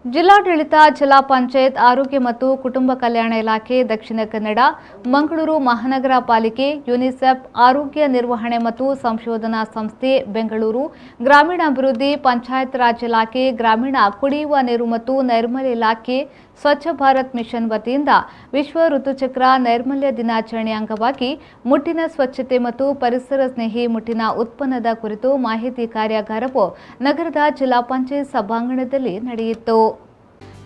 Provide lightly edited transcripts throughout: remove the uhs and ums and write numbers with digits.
ಜಿಲ್ಲಾಡಳಿತ, ಜಿಲ್ಲಾ ಪಂಚಾಯತ್, ಆರೋಗ್ಯ ಮತ್ತು ಕುಟುಂಬ ಕಲ್ಯಾಣ ಇಲಾಖೆ, ದಕ್ಷಿಣ ಕನ್ನಡ, ಮಂಗಳೂರು ಮಹಾನಗರ ಪಾಲಿಕೆ, ಯುನಿಸೆಫ್, ಆರೋಗ್ಯ ನಿರ್ವಹಣೆ ಮತ್ತು ಸಂಶೋಧನಾ ಸಂಸ್ಥೆ, ಬೆಂಗಳೂರು, ಗ್ರಾಮೀಣಾಭಿವೃದ್ಧಿ, ಪಂಚಾಯತ್ ರಾಜ್ ಇಲಾಖೆ, ಗ್ರಾಮೀಣ ಕುಡಿಯುವ ನೀರು ಮತ್ತು ನೈರ್ಮಲ್ಯ ಇಲಾಖೆ, ಸ್ವಚ್ಛ ಭಾರತ್ ಮಿಷನ್ ವತಿಯಿಂದ ವಿಶ್ವ ಋತುಚಕ್ರ ನೈರ್ಮಲ್ಯ ದಿನಾಚರಣೆ ಅಂಗವಾಗಿ ಮುಟ್ಟಿನ ಸ್ವಚ್ಛತೆ ಮತ್ತು ಪರಿಸರ ಸ್ನೇಹಿ ಮುಟ್ಟಿನ ಉತ್ಪನ್ನದ ಕುರಿತು ಮಾಹಿತಿ ಕಾರ್ಯಾಗಾರವು ನಗರದ ಜಿಲ್ಲಾ ಪಂಚಾಯತ್ ಸಭಾಂಗಣದಲ್ಲಿ ನಡೆಯಿತು.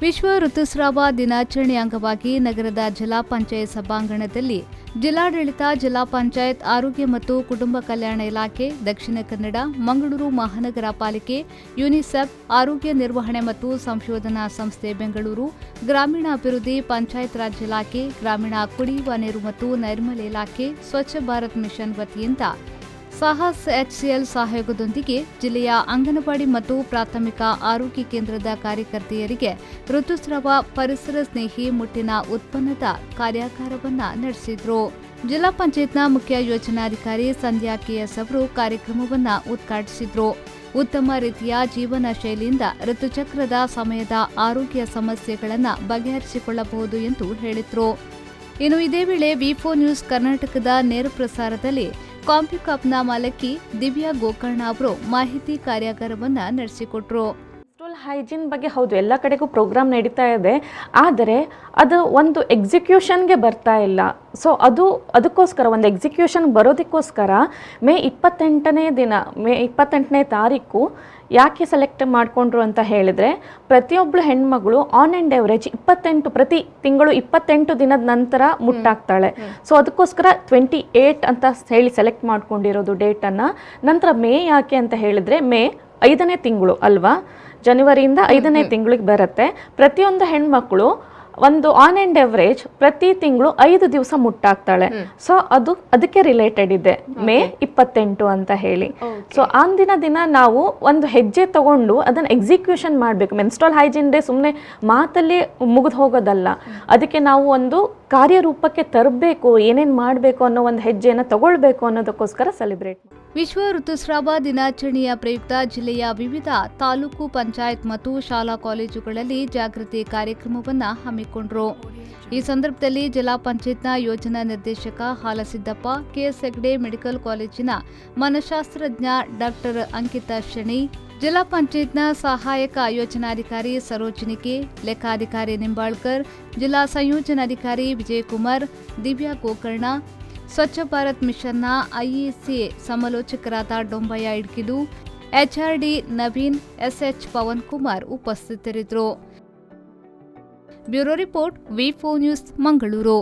ವಿಶ್ವ ಋತುಸ್ರಾವ ದಿನಾಚರಣೆ ಅಂಗವಾಗಿ ನಗರದ ಜಿಲ್ಲಾ ಪಂಚಾಯತ್ ಸಭಾಂಗಣದಲ್ಲಿ ಜಿಲ್ಲಾಡಳಿತ, ಜಿಲ್ಲಾ ಪಂಚಾಯತ್, ಆರೋಗ್ಯ ಮತ್ತು ಕುಟುಂಬ ಕಲ್ಯಾಣ ಇಲಾಖೆ, ದಕ್ಷಿಣ ಕನ್ನಡ, ಮಂಗಳೂರು ಮಹಾನಗರ ಪಾಲಿಕೆ, ಯುನಿಸೆಫ್, ಆರೋಗ್ಯ ನಿರ್ವಹಣೆ ಮತ್ತು ಸಂಶೋಧನಾ ಸಂಸ್ಥೆ, ಬೆಂಗಳೂರು, ಗ್ರಾಮೀಣಾಭಿವೃದ್ಧಿ, ಪಂಚಾಯತ್ ರಾಜ್ ಇಲಾಖೆ, ಗ್ರಾಮೀಣ ಕುಡಿಯುವ ನೀರು ಮತ್ತು ನೈರ್ಮಲ್ಯ ಇಲಾಖೆ, ಸ್ವಚ್ಛ ಭಾರತ್ ಮಿಷನ್ ವತಿಯಿಂದ ಸಾಹಸ್ HCL ಸಹಯೋಗದೊಂದಿಗೆ ಜಿಲ್ಲೆಯ ಅಂಗನವಾಡಿ ಮತ್ತು ಪ್ರಾಥಮಿಕ ಆರೋಗ್ಯ ಕೇಂದ್ರದ ಕಾರ್ಯಕರ್ತೆಯರಿಗೆ ಋತುಸ್ರಾವ ಪರಿಸರ ಸ್ನೇಹಿ ಮುಟ್ಟಿನ ಉತ್ಪನ್ನದ ಕಾರ್ಯಾಗಾರವನ್ನು ನಡೆಸಿದರು. ಜಿಲ್ಲಾ ಪಂಚಾಯತ್ನ ಮುಖ್ಯ ಯೋಜನಾಧಿಕಾರಿ ಸಂಧ್ಯಾ KS ಅವರು ಕಾರ್ಯಕ್ರಮವನ್ನು ಉದ್ಘಾಟಿಸಿದರು. ಉತ್ತಮ ರೀತಿಯ ಜೀವನ ಶೈಲಿಯಿಂದ ಋತುಚಕ್ರದ ಸಮಯದ ಆರೋಗ್ಯ ಸಮಸ್ಯೆಗಳನ್ನು ಬಗೆಹರಿಸಿಕೊಳ್ಳಬಹುದು ಎಂದು ಹೇಳಿದರು. ಇನ್ನು ಇದೇ ವೇಳೆ V4 ನ್ಯೂಸ್ ಕರ್ನಾಟಕದ ನೇರ ಪ್ರಸಾರದಲ್ಲಿ ಕಾಂಪಿಕಾಪ್ನ ಮಾಲಕಿ ದಿವ್ಯಾ ಗೋಕರ್ಣ ಅವರು ಮಾಹಿತಿ ಕಾರ್ಯಾಗಾರವನ್ನು ನಡೆಸಿಕೊಟ್ರು. ಮೆನ್ಸ್ಟ್ರುವಲ್ ಹೈಜೀನ್ ಬಗ್ಗೆ ಹೌದು ಎಲ್ಲ ಕಡೆಗೂ ಪ್ರೋಗ್ರಾಮ್ ನಡೀತಾ ಇದೆ, ಆದರೆ ಅದು ಒಂದು ಎಕ್ಸಿಕ್ಯೂಷನ್ಗೆ ಬರ್ತಾ ಇಲ್ಲ. ಸೊ ಅದಕ್ಕೋಸ್ಕರ ಒಂದು ಎಕ್ಸಿಕ್ಯೂಷನ್ ಬರೋದಕ್ಕೋಸ್ಕರ ಮೇ 28ನೇ ತಾರೀಕು ಯಾಕೆ ಸೆಲೆಕ್ಟ್ ಮಾಡಿಕೊಂಡ್ರು ಅಂತ ಹೇಳಿದರೆ, ಪ್ರತಿಯೊಬ್ಬಳು ಹೆಣ್ಮಗಳು ಆನ್ ಆ್ಯಂಡ್ ಎವರೇಜ್ ಪ್ರತಿ ತಿಂಗಳು 28 ದಿನದ ನಂತರ ಮುಟ್ಟಾಗ್ತಾಳೆ. ಸೊ ಅದಕ್ಕೋಸ್ಕರ 28 ಅಂತ ಹೇಳಿ ಸೆಲೆಕ್ಟ್ ಮಾಡ್ಕೊಂಡಿರೋದು ಡೇಟನ್ನು. ನಂತರ ಮೇ ಯಾಕೆ ಅಂತ ಹೇಳಿದರೆ, ಮೇ 5ನೇ ತಿಂಗಳು ಅಲ್ವಾ, ಜನವರಿಯಿಂದ 5ನೇ ತಿಂಗಳಿಗೆ ಬರುತ್ತೆ. ಪ್ರತಿಯೊಂದು ಹೆಣ್ಮಕ್ಳು ಒಂದು ಆನ್ ಆ್ಯಂಡ್ ಎವರೇಜ್ ಪ್ರತಿ ತಿಂಗಳು 5 ದಿವಸ ಮುಟ್ಟಾಗ್ತಾಳೆ. ಸೊ ಅದಕ್ಕೆ ರಿಲೇಟೆಡ್ ಇದೆ ಮೇ 28 ಅಂತ ಹೇಳಿ. ಸೊ ಅಂದಿನ ದಿನ ನಾವು ಒಂದು ಹೆಜ್ಜೆ ತಗೊಂಡು ಅದನ್ನು ಎಕ್ಸಿಕ್ಯೂಷನ್ ಮಾಡಬೇಕು. ಮೆನ್ಸ್ಟ್ರುವಲ್ ಹೈಜೀನ್ ಡೇ ಸುಮ್ಮನೆ ಮಾತಲ್ಲಿ ಮುಗಿದು ಹೋಗೋದಲ್ಲ, ಅದಕ್ಕೆ ನಾವು ಒಂದು ಕಾರ್ಯರೂಪಕ್ಕೆ ತರಬೇಕು, ಏನೇನು ಮಾಡಬೇಕು ಅನ್ನೋ ಒಂದು ಹೆಜ್ಜೆಯನ್ನು ತಗೊಳ್ಬೇಕು ಅನ್ನೋದಕ್ಕೋಸ್ಕರ ಸೆಲೆಬ್ರೇಟ್. ವಿಶ್ವ ಋತುಸ್ರಾವ ದಿನಾಚರಣೆಯ ಪ್ರಯುಕ್ತ ಜಿಲ್ಲೆಯ ವಿವಿಧ ತಾಲೂಕು ಪಂಚಾಯತ್ ಮತ್ತು ಶಾಲಾ ಕಾಲೇಜುಗಳಲ್ಲಿ ಜಾಗೃತಿ ಕಾರ್ಯಕ್ರಮವನ್ನು ಹಮ್ಮಿಕೊಂಡರು. ಈ ಸಂದರ್ಭದಲ್ಲಿ ಜಿಲ್ಲಾ ಪಂಚಾಯತ್ನ ಯೋಜನಾ ನಿರ್ದೇಶಕ ಹಾಲಸಿದ್ದಪ್ಪ, KS ಹೆಗ್ಡೆ ಮೆಡಿಕಲ್ ಕಾಲೇಜಿನ ಮನಃಶಾಸ್ತ್ರಜ್ಞ ಡಾಕ್ಟರ್ ಅಂಕಿತಾ ಶೆಣಿ, ಜಿಲ್ಲಾ ಪಂಚಾಯತ್ನ ಸಹಾಯಕ ಯೋಜನಾಧಿಕಾರಿ ಸರೋಜಿನಿ ಕೆ, ಲೆಕ್ಕಾಧಿಕಾರಿ ನಿಂಬಾಳ್ಕರ್, ಜಿಲ್ಲಾ ಸಂಯೋಜನಾಧಿಕಾರಿ ವಿಜಯಕುಮಾರ್, ದಿವ್ಯಾ ಗೋಕರ್ಣ, ಸ್ವಚ್ಛ ಭಾರತ್ ಮಿಷನ್ನ IEC ಸಮಾಲೋಚಕರಾದ Dombayya Idkidu, HRD Naveen, SH Pavan Kumar ಉಪಸ್ಥಿತರಿದ್ದರು. Bureau report V4 news, Mangaluru.